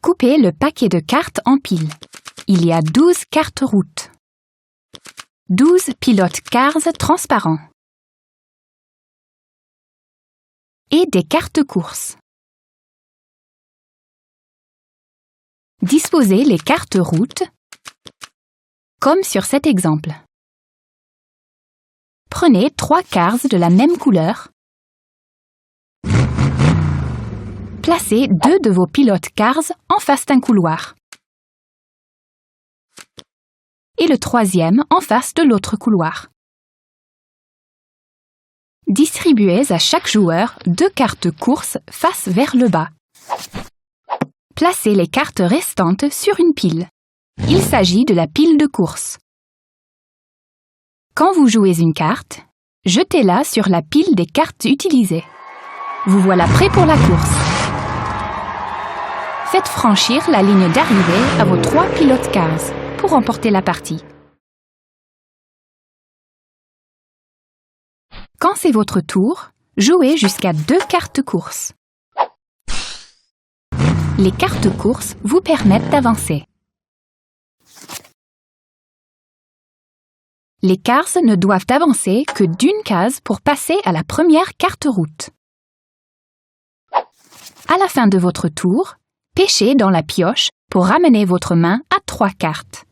Coupez le paquet de cartes en piles. Il y a 12 cartes routes. 12 pilotes Cars transparents. Et des cartes courses. Disposez les cartes routes comme sur cet exemple. Prenez 3 Cars de la même couleur. Placez 2 de vos pilotes Cars en face d'un couloir. Et le troisième en face de l'autre couloir. Distribuez à chaque joueur 2 cartes courses face vers le bas. Placez les cartes restantes sur une pile. Il s'agit de la pile de course. Quand vous jouez une carte, jetez-la sur la pile des cartes utilisées. Vous voilà prêt pour la course. Faites franchir la ligne d'arrivée à vos 3 pilotes Cars pour remporter la partie. Quand c'est votre tour, jouez jusqu'à 2 cartes courses. Les cartes courses vous permettent d'avancer. Les Cars ne doivent avancer que d'une case pour passer à la première carte route. À la fin de votre tour, pêchez dans la pioche pour ramener votre main à 3 cartes.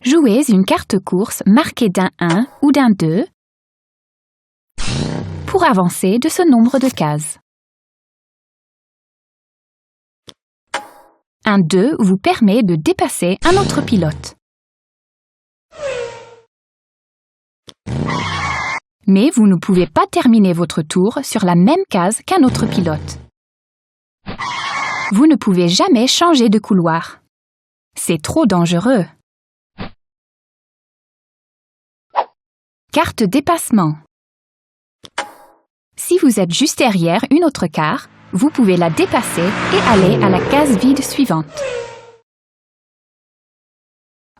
Jouez une carte course marquée d'un 1 ou d'un 2 pour avancer de ce nombre de cases. Un 2 vous permet de dépasser un autre pilote. Mais vous ne pouvez pas terminer votre tour sur la même case qu'un autre pilote. Vous ne pouvez jamais changer de couloir. C'est trop dangereux. Carte dépassement. Si vous êtes juste derrière une autre carte, vous pouvez la dépasser et aller à la case vide suivante.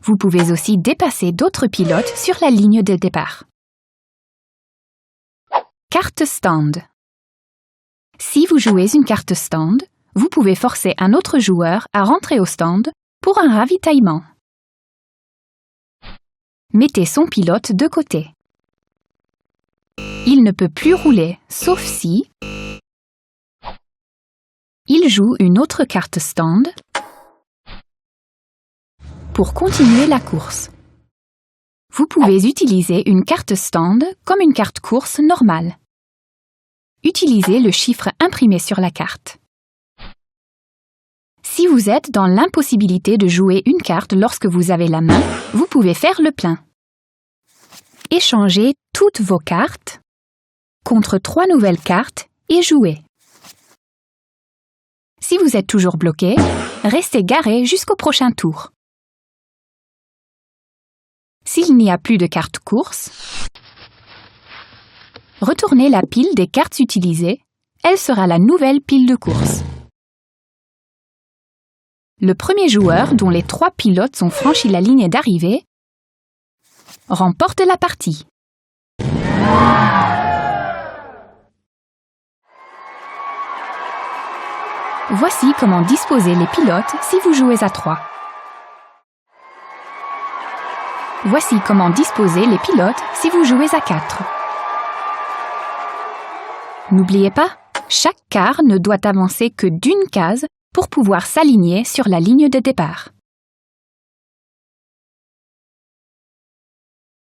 Vous pouvez aussi dépasser d'autres pilotes sur la ligne de départ. Carte stand. Si vous jouez une carte stand, vous pouvez forcer un autre joueur à rentrer au stand pour un ravitaillement. Mettez son pilote de côté. Il ne peut plus rouler, sauf si il joue une autre carte stand pour continuer la course. Vous pouvez utiliser une carte stand comme une carte course normale. Utilisez le chiffre imprimé sur la carte. Si vous êtes dans l'impossibilité de jouer une carte lorsque vous avez la main, vous pouvez faire le plein. Échangez toutes vos cartes contre 3 nouvelles cartes et jouez. Si vous êtes toujours bloqué, restez garé jusqu'au prochain tour. S'il n'y a plus de cartes courses, retournez la pile des cartes utilisées, elle sera la nouvelle pile de course. Le premier joueur dont les 3 pilotes ont franchi la ligne d'arrivée remporte la partie. Voici comment disposer les pilotes si vous jouez à 3. Voici comment disposer les pilotes si vous jouez à 4. N'oubliez pas, chaque car ne doit avancer que d'une case pour pouvoir s'aligner sur la ligne de départ.